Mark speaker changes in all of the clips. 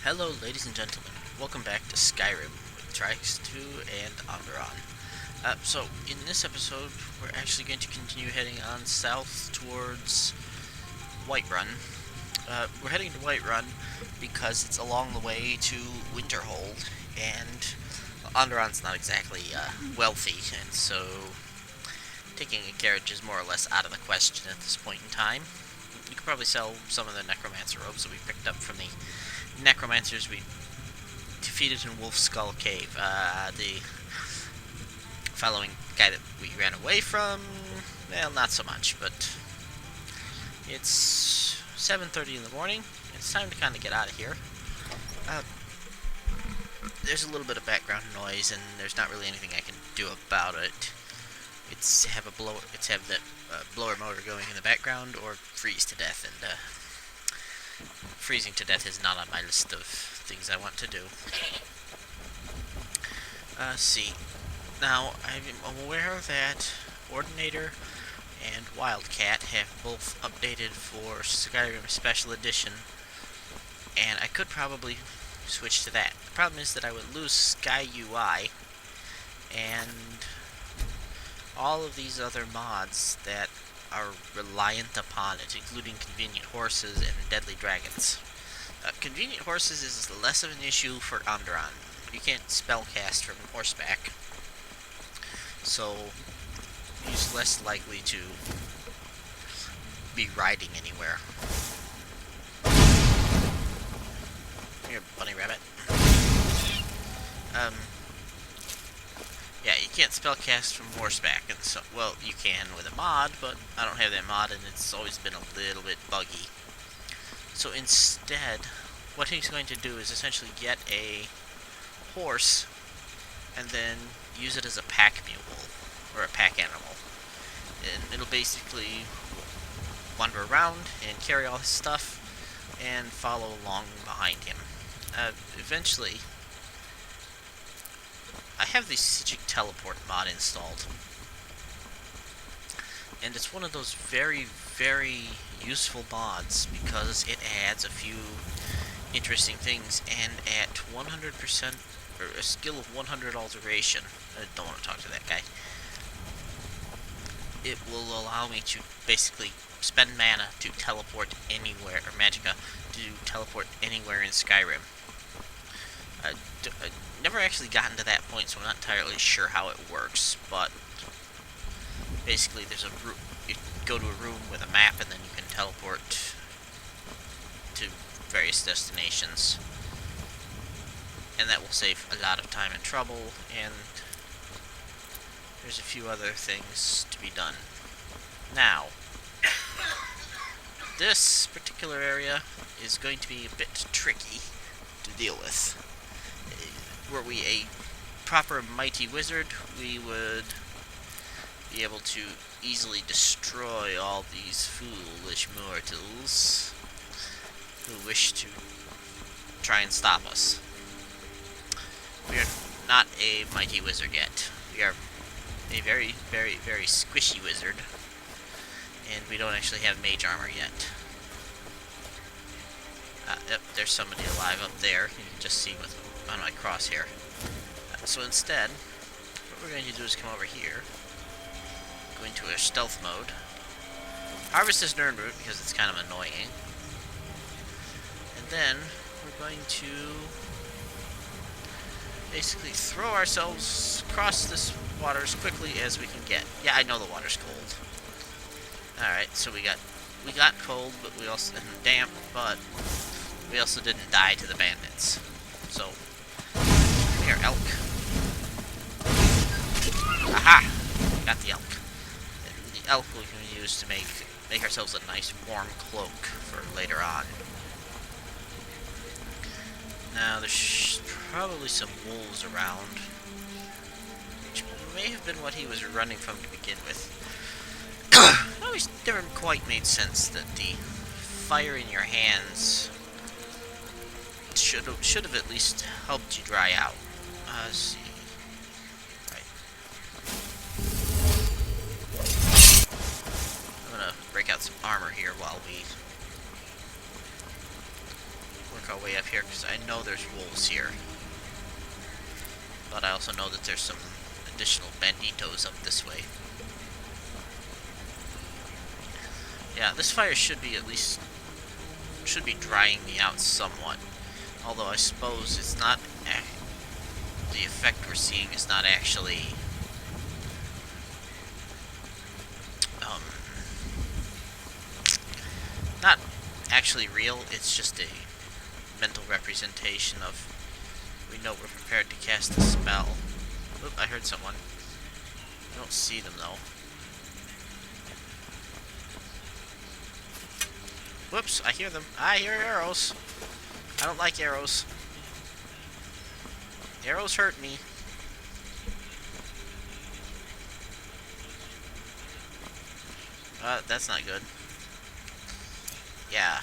Speaker 1: Hello, ladies and gentlemen. Welcome back to Skyrim with Rorikstead and Onderon. So, in this episode, we're actually going to continue heading on south towards Whiterun. We're heading to Whiterun because it's along the way to Winterhold, and Onderon's not exactly wealthy, and so taking a carriage is more or less out of the question at this point in time. You could probably sell some of the necromancer robes that we picked up from the necromancers we defeated in Wolf Skull Cave. The following guy that we ran away from, well, not so much, but it's 7:30 in the morning. It's time to kind of get out of here. There's a little bit of background noise, and there's not really anything I can do about it. It's have the blower motor going in the background, or freeze to death, and freezing to death is not on my list of things I want to do. See. Now, I'm aware that Ordinator and Wildcat have both updated for Skyrim Special Edition, and I could probably switch to that. The problem is that I would lose Sky UI, and all of these other mods that are reliant upon it, including convenient horses and deadly dragons. Convenient horses is less of an issue for Onderon. You can't spellcast from horseback, so he's less likely to be riding anywhere. Here, bunny rabbit. Yeah, you can't spellcast from horseback, and so, well, you can with a mod, but I don't have that mod, and it's always been a little bit buggy. So instead, what he's going to do is essentially get a horse, and then use it as a pack mule, or a pack animal. And it'll basically wander around and carry all his stuff, and follow along behind him. Eventually, I have the Sigic Teleport mod installed, and it's one of those very, very useful mods because it adds a few interesting things, and at 100%, or a skill of 100 alteration, I don't want to talk to that guy, it will allow me to basically spend mana to teleport anywhere, or magicka, to teleport anywhere in Skyrim. I've never actually gotten to that point, so I'm not entirely sure how it works, but basically there's you go to a room with a map, and then you can teleport to various destinations, and that will save a lot of time and trouble, and there's a few other things to be done. Now, this particular area is going to be a bit tricky to deal with. Were we a proper mighty wizard, we would be able to easily destroy all these foolish mortals who wish to try and stop us. We are not a mighty wizard yet. We are a very, very, very squishy wizard, and we don't actually have mage armor yet. Yep, there's somebody alive up there. You can just see on my crosshair. So instead, what we're going to do is come over here, go into a stealth mode, harvest this Nernroot because it's kind of annoying, and then we're going to basically throw ourselves across this water as quickly as we can get. Yeah, I know the water's cold. Alright, so we got cold, but we also, and damp, but we also didn't die to the bandits. So, come here, elk. Aha! Got the elk. And the elk we can use to make ourselves a nice warm cloak for later on. Now, there's probably some wolves around, which may have been what he was running from to begin with. It always never quite made sense that the fire in your hands should have at least helped you dry out. Let's see. Right. I'm gonna break out some armor here while we're work our way up here, because I know there's wolves here. But I also know that there's some additional banditos up this way. Yeah, this fire should be drying me out somewhat. Although I suppose it's not, the effect we're seeing is not actually, not actually real, it's just a mental representation of, we know we're prepared to cast a spell. Oop, I heard someone. I don't see them though. Whoops, I hear them. I hear arrows. I don't like arrows. Arrows hurt me. That's not good. Yeah.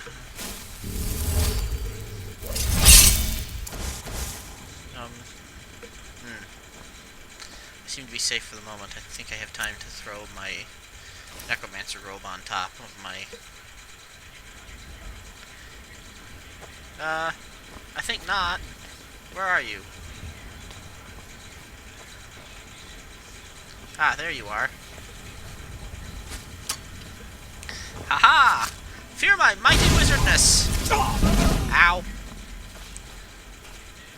Speaker 1: I seem to be safe for the moment. I think I have time to throw my necromancer robe on top of my... I think not. Where are you? Ah, there you are. Haha! Fear my mighty wizardness! Ow!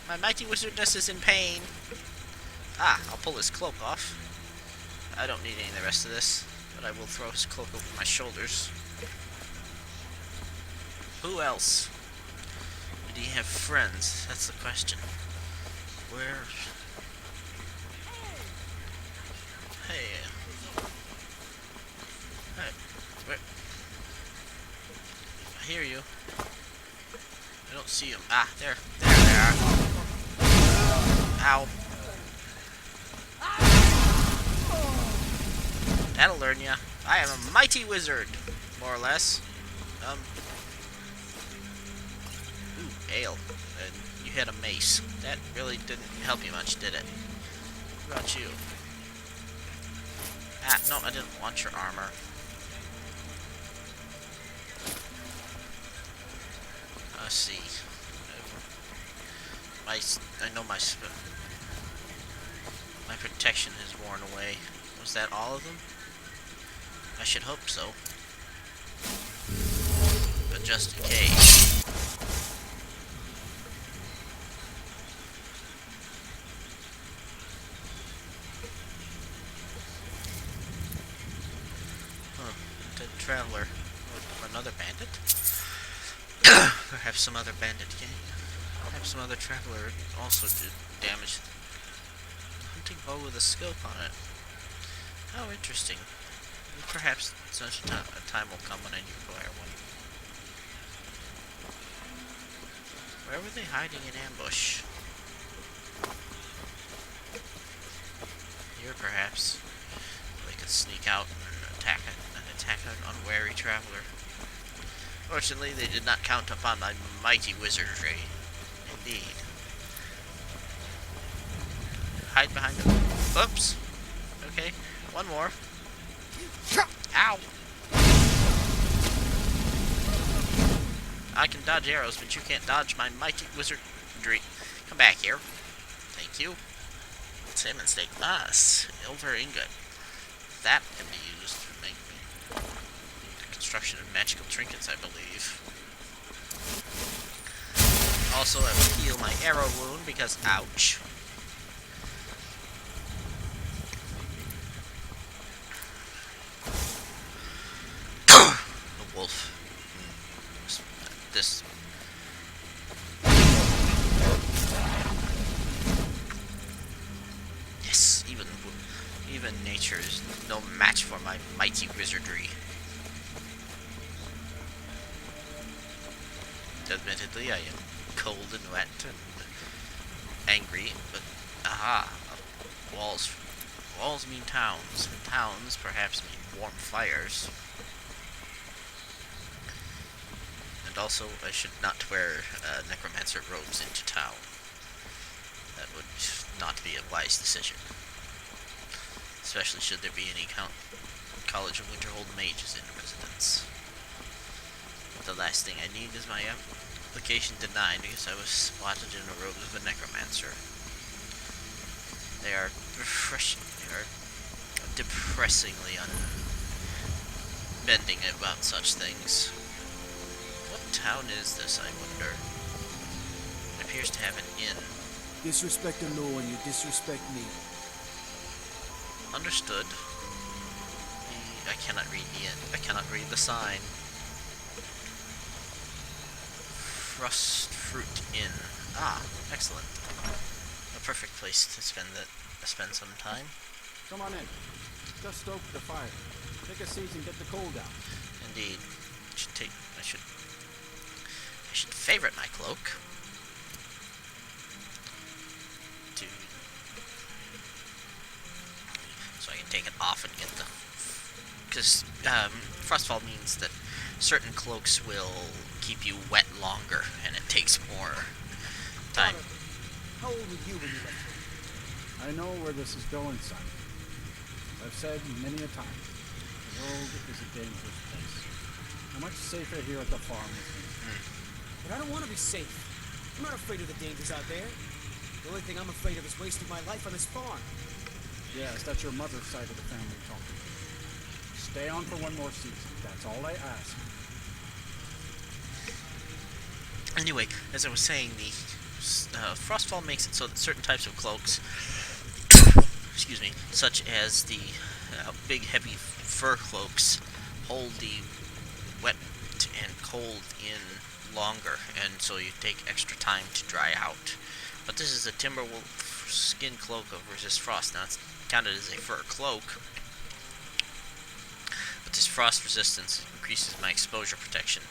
Speaker 1: My mighty wizardness is in pain. Ah, I'll pull his cloak off. I don't need any of the rest of this, but I will throw his cloak over my shoulders. Who else? Do you have friends? That's the question. Where? Hey. Hey. Where? I hear you. I don't see him. Ah, there. There they are. Ow. That'll learn ya. I am a mighty wizard, more or less. Ooh, ale. You had a mace. That really didn't help you much, did it? What about you? Ah, no, I didn't want your armor. Let's see. I know my protection has worn away. Was that all of them? I should hope so. But just in case. Huh. Dead traveler. Or another bandit? Perhaps some other bandit gang. Perhaps some other traveler also did damage. Hunting bow with a scope on it. How interesting. Perhaps such a time will come when I do acquire one. Where were they hiding in ambush? Here, perhaps. They could sneak out and attack an unwary traveler. Fortunately, they did not count upon my mighty wizardry. Indeed. Hide behind them. Oops. Okay, one more. Ow! I can dodge arrows, but you can't dodge my mighty wizardry. Come back here. Thank you. Salmon steak. Ah, silver ingot. That can be used to make the construction of magical trinkets, I believe. Also, I will heal my arrow wound because, ouch. The wolf. This. Yes, even nature is no match for my mighty wizardry. Admittedly, I am cold and wet and angry, but aha, walls mean towns, and towns perhaps mean warm fires. And also, I should not wear necromancer robes into town. That would not be a wise decision. Especially should there be any College of Winterhold mages in residence. The last thing I need is my application denied because I was spotted in a robe of a necromancer. They are depressingly unbending about such things. What town is this, I wonder? It appears to have an inn.
Speaker 2: Disrespect the law and you disrespect me.
Speaker 1: Understood. I cannot read the inn. I cannot read the sign. Frost Fruit Inn. Ah, excellent. A perfect place to spend some time.
Speaker 2: Come on in. Just stoke the fire. Take a seat and get the coal down.
Speaker 1: Indeed. I should favorite my cloak. So I can take it off and get the... Because Frostfall means that certain cloaks will keep you wet longer, and it takes more time.
Speaker 3: Father, how old were you when you left home?
Speaker 2: I know where this is going, son. I've said many a time, the world is a dangerous place. I'm much safer here at the farm with me.
Speaker 3: But I don't want to be safe. I'm not afraid of the dangers out there. The only thing I'm afraid of is wasting my life on this farm.
Speaker 2: Yes, that's your mother's side of the family talking. Stay on for one more season. That's all I ask.
Speaker 1: Anyway, as I was saying, the Frostfall makes it so that certain types of cloaks, excuse me, such as the big heavy fur cloaks, hold the wet and cold in longer, and so you take extra time to dry out. But this is a timberwolf skin cloak of resist frost. Now it's counted as a fur cloak, but this frost resistance increases my exposure protection,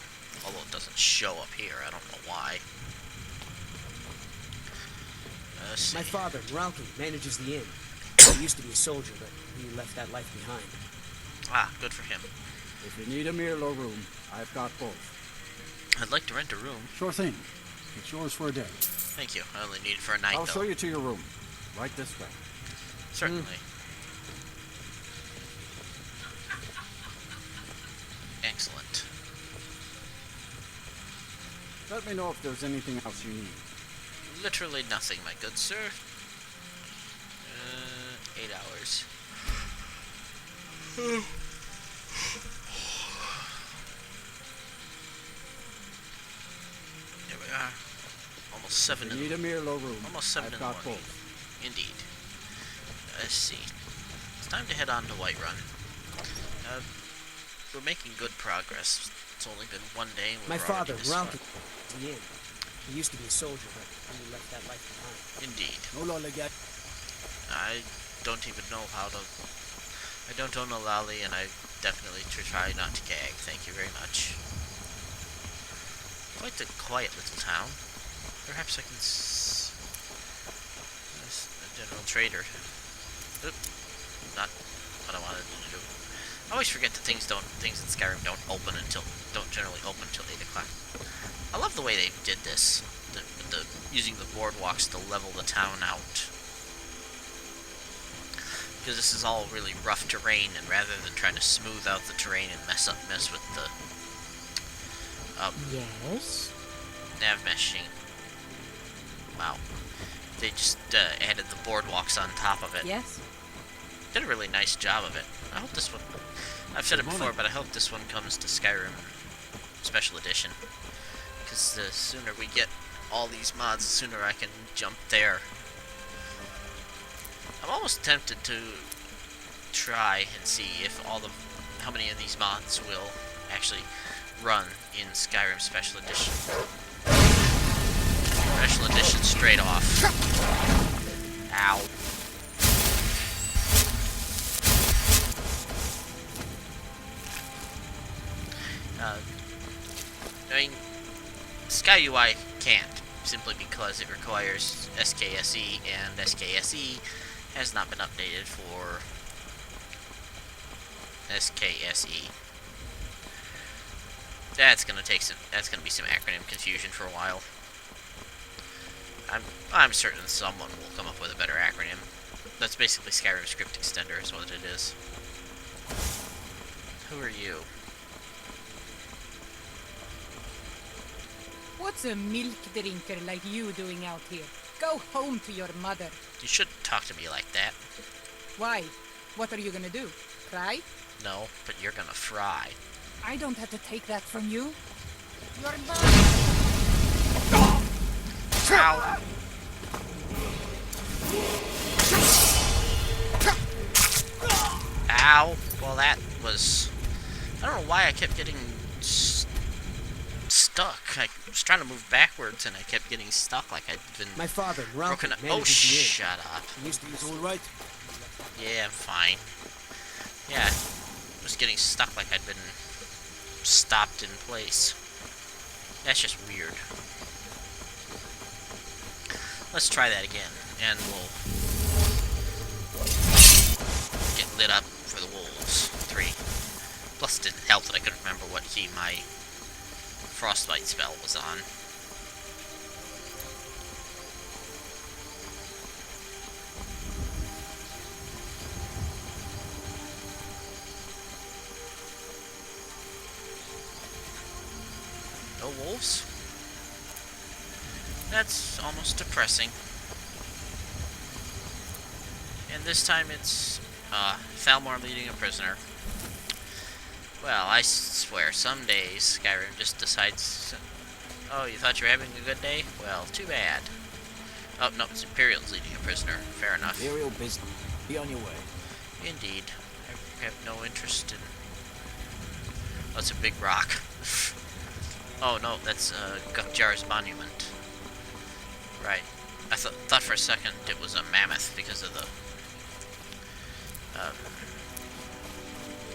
Speaker 1: although it doesn't show up here. I don't know why.
Speaker 3: My father, Ralki, manages the inn. He used to be a soldier, but he left that life behind.
Speaker 1: Ah, good for him.
Speaker 2: If you need a meal or room, I've got both.
Speaker 1: I'd like to rent a room.
Speaker 2: Sure thing. It's yours for a day.
Speaker 1: Thank you. I only need it for a night,
Speaker 2: I'll
Speaker 1: though.
Speaker 2: show you to your room. Right this way.
Speaker 1: Certainly. Excellent.
Speaker 2: Let me know if there's anything else you need.
Speaker 1: Literally nothing, my good sir. 8 hours. Here we are. Almost 7
Speaker 2: If
Speaker 1: in
Speaker 2: you need a meal or room,
Speaker 1: almost 7
Speaker 2: I've
Speaker 1: in the
Speaker 2: got
Speaker 1: morning.
Speaker 2: both.
Speaker 1: Indeed. Let's see. It's time to head on to Whiterun. We're making good progress. It's only been one day and
Speaker 3: My
Speaker 1: we're
Speaker 3: father,
Speaker 1: already this
Speaker 3: Ralki,
Speaker 1: far.
Speaker 3: the inn. He used to be a soldier, but he left that life behind.
Speaker 1: Indeed.
Speaker 2: No lollygagging.
Speaker 1: I don't even know how to... I don't own a lolly, and I definitely try not to gag. Thank you very much. Quite a quiet little town. Perhaps I can a general trader. Oop. Not what I wanted to do. I always forget that things in Skyrim don't generally open until 8 o'clock. I love the way they did this. Using the boardwalks to level the town out. Because this is all really rough terrain, and rather than trying to smooth out the terrain and mess with the
Speaker 4: Yes?
Speaker 1: nav meshing. Wow. They just added the boardwalks on top of it.
Speaker 4: Yes?
Speaker 1: Did a really nice job of it. I hope this one... I've said it before, but I hope this one comes to Skyrim Special Edition. Because the sooner we get all these mods, the sooner I can jump there. I'm almost tempted to try and see if how many of these mods will actually run in Skyrim Special Edition. Special Edition straight off. Ow. I mean, SkyUI can't, simply because it requires SKSE, and SKSE has not been updated for SKSE. That's gonna be some acronym confusion for a while. I'm certain someone will come up with a better acronym. That's basically Skyrim Script Extender is what it is. Who are you?
Speaker 4: What's a milk drinker like you doing out here? Go home to your mother.
Speaker 1: You shouldn't talk to me like that.
Speaker 4: Why? What are you gonna do? Cry?
Speaker 1: No, but you're gonna fry.
Speaker 4: I don't have to take that from you. You're mine.
Speaker 1: Ow! Ow! Well, that was... I don't know why I kept getting stuck. I was trying to move backwards and I kept getting stuck like I'd been
Speaker 3: My father, Ralph,
Speaker 1: broken up. Oh,
Speaker 3: manages the inn.
Speaker 1: shut up.
Speaker 3: He used to use all right.
Speaker 1: Yeah, I'm fine. Yeah, I was getting stuck like I'd been stopped in place. That's just weird. Let's try that again, and we'll get lit up for the wolves. 3. Plus, it didn't help that I couldn't remember what key my frostbite spell was on. No wolves? That's almost depressing. And this time it's, Falmore leading a prisoner. Well, I swear, some days Skyrim just decides... Oh, you thought you were having a good day? Well, too bad. Oh, no, it's Imperial's leading a prisoner. Fair enough.
Speaker 3: Imperial business. Be on your way.
Speaker 1: Indeed. I have no interest in... Oh, it's a big rock. Oh, no, that's, Gukjar's monument. Right. I thought for a second it was a mammoth because of the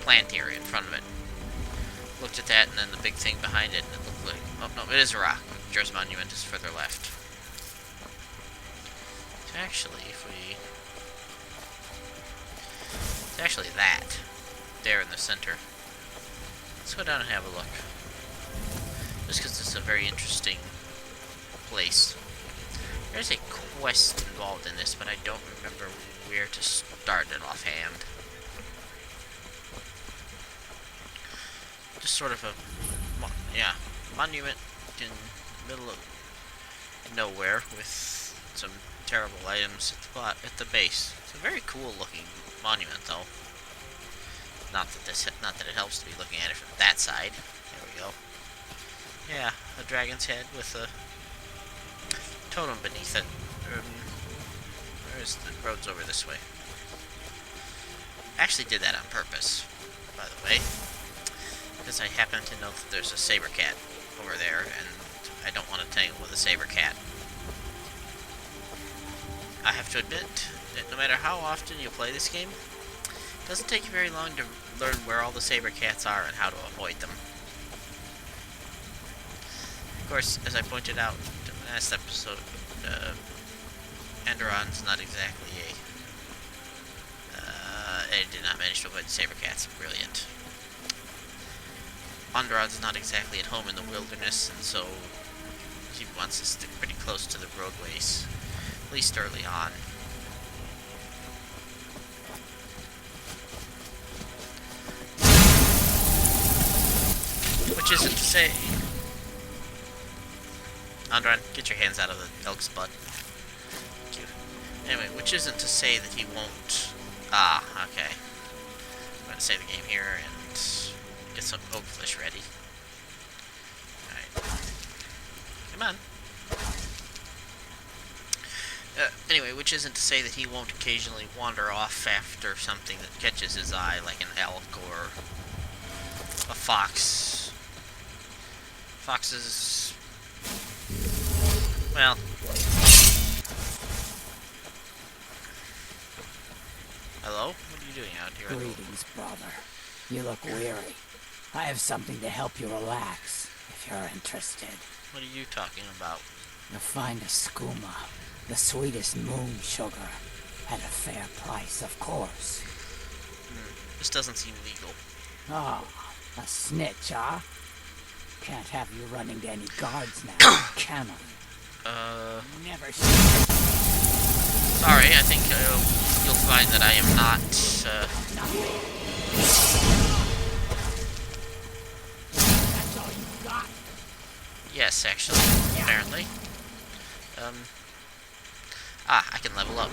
Speaker 1: plant area in front of it. Looked at that and then the big thing behind it and it looked like... Oh, no, it is a rock. Gukjar's monument is further left. So actually, if we... It's actually that. There in the center. Let's go down and have a look. Just because it's a very interesting place. There's a quest involved in this, but I don't remember where to start it offhand. Just sort of a, monument in the middle of nowhere with some terrible items at the base. It's a very cool looking monument, though. Not that it helps to be looking at it from that side. There we go. Yeah, a dragon's head with a totem beneath it. Where's the road's over this way? Actually did that on purpose, by the way, because I happen to know that there's a saber cat over there, and I don't want to tangle with a saber cat. I have to admit that no matter how often you play this game, it doesn't take you very long to learn where all the saber cats are and how to avoid them. Of course, as I pointed out in the last episode, Enderon's not exactly it did not manage to avoid the saber cats. Brilliant. Onderon's not exactly at home in the wilderness, and so he wants to stick pretty close to the roadways, at least early on. Which isn't to say... Onderon, get your hands out of the elk's butt. Thank you. Anyway, which isn't to say that he won't... Ah, okay. I'm going to save the game here and get some oak flesh ready. Alright. Come on. Anyway, which isn't to say that he won't occasionally wander off after something that catches his eye, like an elk or a fox. Foxes... Well... Hello? What are you doing out here?
Speaker 5: Greetings, brother. You look weary. I have something to help you relax, if you're interested.
Speaker 1: What are you talking about?
Speaker 5: You'll find a skooma, the sweetest moon sugar, at a fair price, of course.
Speaker 1: This doesn't seem legal.
Speaker 5: Oh, a snitch, huh? Can't have you running to any guards now, can I? Never.
Speaker 1: Sorry, I think you'll find that I am not,
Speaker 5: That's all you got?
Speaker 1: Yes, actually. apparently. I can level up.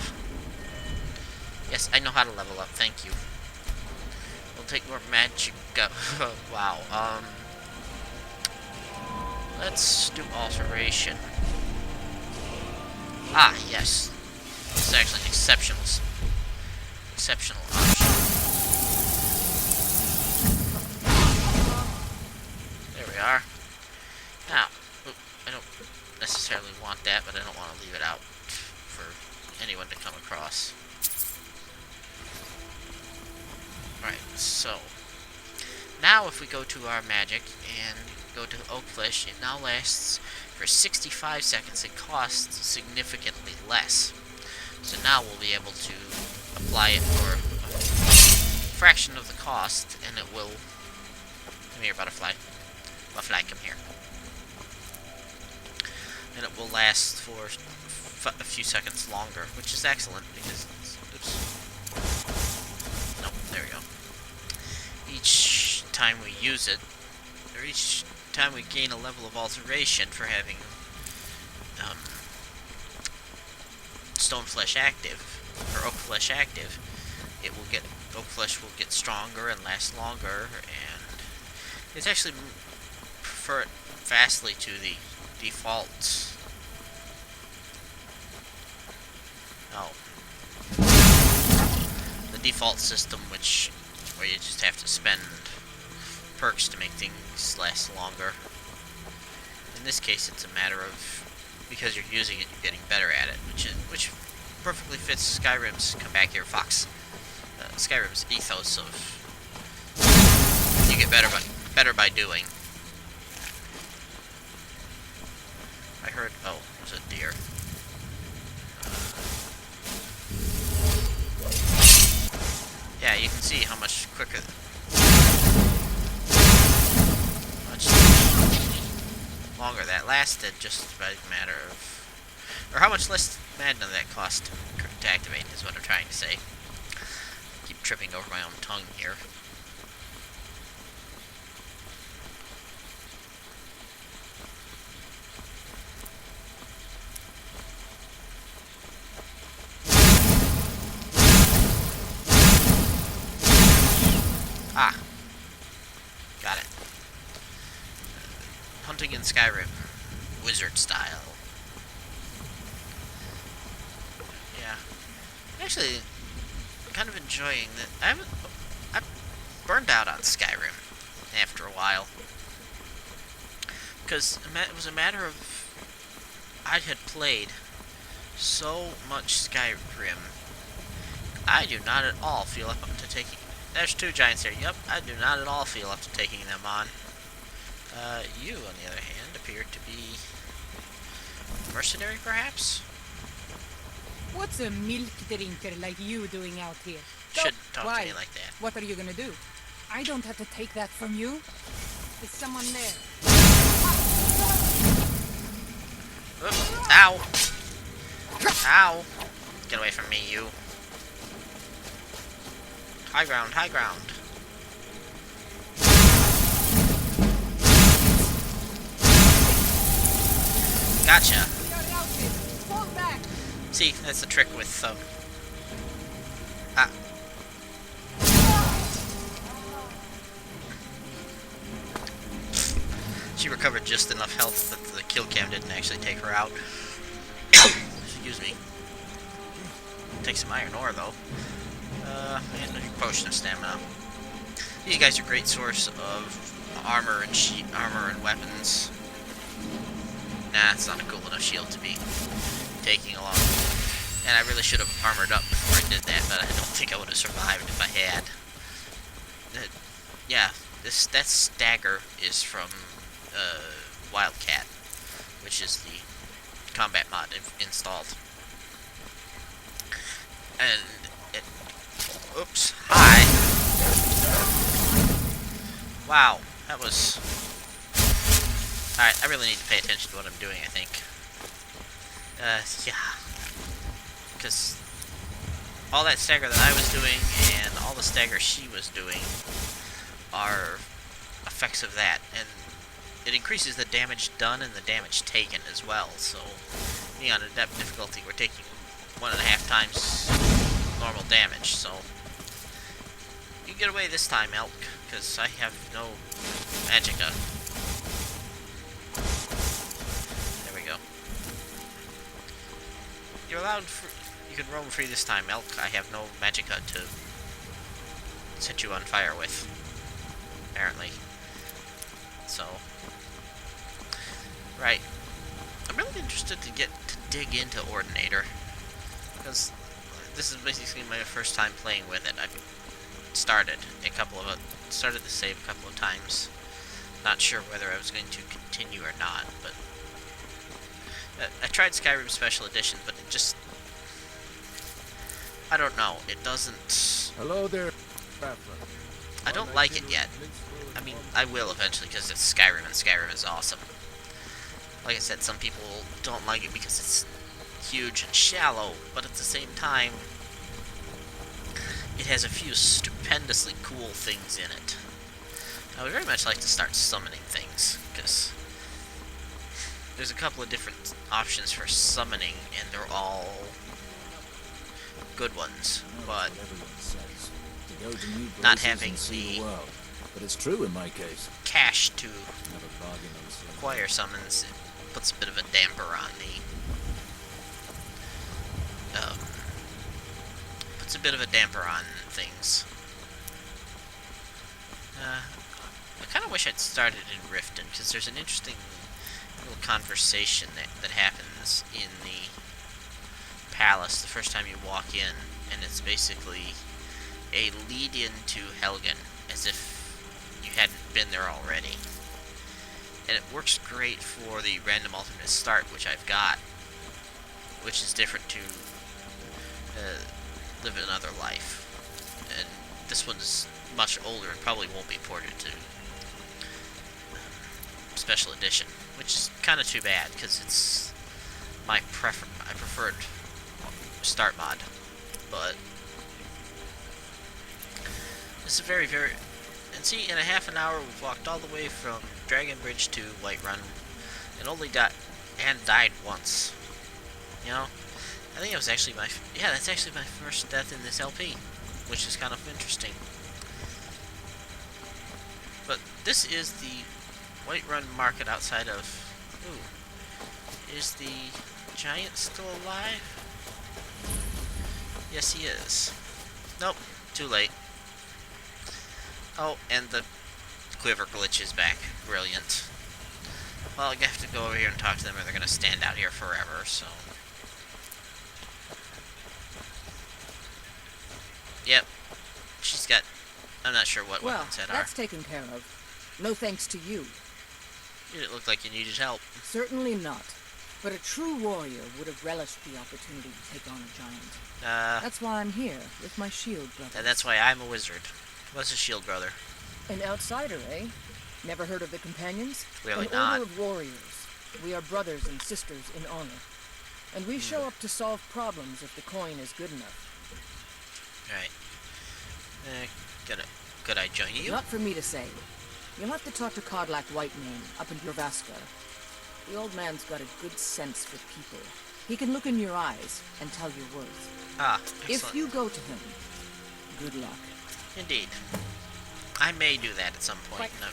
Speaker 1: Yes, I know how to level up, thank you. We'll take more magic. Wow, let's do alteration. Ah, yes. This is actually an exceptional option. There we are. Now, I don't necessarily want that, but I don't want to leave it out for anyone to come across. Right, so now if we go to our magic and go to Oak Flesh, it now lasts for 65 seconds and costs significantly less. So now we'll be able to apply it for a fraction of the cost, and it will... Come here, butterfly. Butterfly, come here. And it will last for a few seconds longer, which is excellent because... Oops. No, there we go. Each time we use it, or each time we gain a level of alteration for having stone flesh active, or oak flesh active, oak flesh will get stronger and last longer, and it's actually prefer it vastly to the default. The default system, where you just have to spend perks to make things last longer. In this case, it's a matter of, because you're using it, you're getting better at it, which perfectly fits Skyrim's come back here, Fox. Skyrim's ethos of you get better by doing. I heard. Oh, it was a deer. Yeah, you can see how much quicker, much longer that lasted, just by a matter of, or how much less mana that cost to activate is what I'm trying to say. Keep tripping over my own tongue here. Ah. Got it. Hunting in Skyrim. Wizard style. Yeah. Actually, kind of enjoying that. I burned out on Skyrim after a while. Because it was a matter of... I had played so much Skyrim. I do not at all feel up to taking... There's two giants here. Yep, I do not at all feel up to taking them on. You, on the other hand, appear to be mercenary, perhaps?
Speaker 4: What's a milk drinker like you doing out here?
Speaker 1: Shouldn't talk
Speaker 4: Why?
Speaker 1: to me like that.
Speaker 4: What are you gonna do? I don't have to take that from you. Is someone there?
Speaker 1: Oops. Ow! Ow! Get away from me, you. High ground, high ground. Gotcha. See, that's the trick with, Ah. She recovered just enough health that the kill cam didn't actually take her out. Excuse me. Take some iron ore, though. And a potion of stamina. These guys are a great source of armor and weapons. Nah, it's not a cool enough shield to be taking along. And I really should have armored up before I did that, but I don't think I would have survived if I had. Yeah, that stagger is from Wildcat, which is the combat mod installed. And it... Oops. Hi. Wow, that was... Alright, I really need to pay attention to what I'm doing, I think. Yeah. Because all that stagger that I was doing and all the stagger she was doing are effects of that. And it increases the damage done and the damage taken as well. So, being on adept difficulty, we're taking 1.5 times normal damage. So, you get away this time, Elk, because I have no magicka. There we go. You're allowed. You can roam free this time, Elk. I have no magicka to set you on fire with, apparently. So, right. I'm really interested to dig into Ordinator, because this is basically my first time playing with it. I've started the save a couple of times. Not sure whether I was going to continue or not, but I tried Skyrim Special Edition, but it just, I don't know. It doesn't.
Speaker 6: Hello there,
Speaker 1: I don't like it yet. I mean, I will eventually because it's Skyrim, and Skyrim is awesome. Like I said, some people don't like it because it's huge and shallow, but at the same time, it has a few stupendously cool things in it. I would very much like to start summoning things, because there's a couple of different options for summoning, and they're all good ones, but not having the
Speaker 6: but it's true in my case.
Speaker 1: cash to acquire summons, it puts a bit of a damper on things. I kind of wish I'd started in Riften, because there's an interesting little conversation that happens in the palace the first time you walk in, and it's basically a lead-in to Helgen, as if you hadn't been there already. And it works great for the random alternate start, which I've got, which is different to live another life. And this one's much older and probably won't be ported to Special Edition, which is kind of too bad, because it's my preferred start mod. But it's a very, very... And see, in a half an hour, we've walked all the way from Dragonbridge to Whiterun, and only died once. You know? I think it was actually that's actually my first death in this LP, which is kind of interesting. But this is the Whiterun market outside of... Ooh. Is the giant still alive? Yes, he is. Nope, too late. Oh, and the quiver glitch is back. Brilliant. Well, I have to go over here and talk to them, or they're going to stand out here forever, so... Yep. She's got... I'm not sure what
Speaker 7: Well,
Speaker 1: weapons that
Speaker 7: that's
Speaker 1: are.
Speaker 7: taken care of. No thanks to you.
Speaker 1: You didn't look like you needed help.
Speaker 7: Certainly not. But a true warrior would have relished the opportunity to take on a giant. That's why I'm here, with my shield brother.
Speaker 1: And that's why I'm a wizard. What's a shield brother?
Speaker 7: An outsider, eh? Never heard of the Companions?
Speaker 1: Clearly
Speaker 7: An
Speaker 1: not.
Speaker 7: order of warriors. We are brothers and sisters in honor. And we show up to solve problems if the coin is good enough.
Speaker 1: Right. Could I join you?
Speaker 7: Not for me to say. You'll have to talk to Kodlak Whitemane up in Bravaskar. The old man's got a good sense for people. He can look in your eyes and tell your worth.
Speaker 1: Ah, excellent.
Speaker 7: If you go to him, good luck.
Speaker 1: Indeed. I may do that at some point.
Speaker 7: Quite.
Speaker 1: No.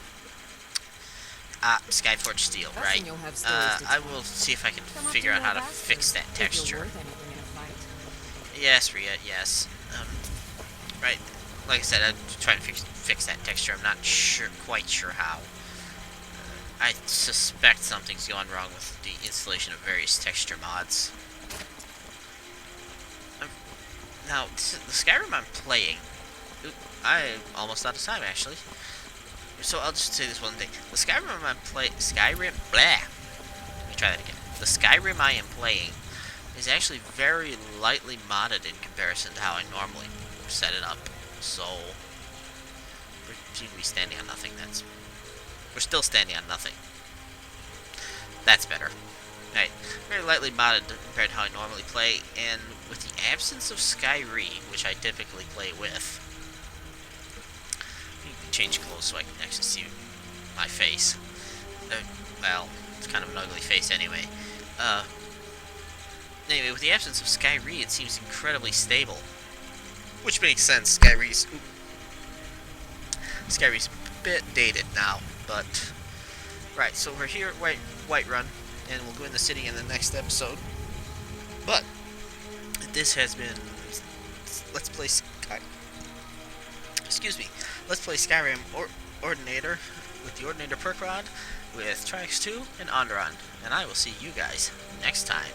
Speaker 1: Skyforge Steel,
Speaker 7: That's
Speaker 1: right?
Speaker 7: when you'll have stories to
Speaker 1: I
Speaker 7: tell.
Speaker 1: will see if I can
Speaker 7: Come up
Speaker 1: figure
Speaker 7: to
Speaker 1: out how to
Speaker 7: Bravaskar,
Speaker 1: fix that
Speaker 7: if you're
Speaker 1: texture.
Speaker 7: worth anything in a fight.
Speaker 1: Yes, Rhea, yes. Right. Like I said, I'm trying to fix that texture. I'm not quite sure how. I suspect something's gone wrong with the installation of various texture mods. Now, the Skyrim I'm playing, I'm almost out of time, actually. So I'll just say this one thing. The Skyrim I'm playing... Let me try that again. The Skyrim I am playing is actually very lightly modded in comparison to how I normally set it up. So... we seem to be standing on nothing. We're still standing on nothing. That's better. Right. Very lightly modded compared to how I normally play, and with the absence of Skyrim, which I typically play with... change clothes so I can actually see my face. well, it's kind of an ugly face anyway. Anyway, with the absence of Skyrim, it seems incredibly stable. Which makes sense. Skyrim's a bit dated now, but... Right, so we're here at Whiterun, and we'll go in the city in the next episode. But, this has been... Let's play Skyrim Ordinator with the Ordinator perk rod with Trix 2 and Onderon. And I will see you guys next time.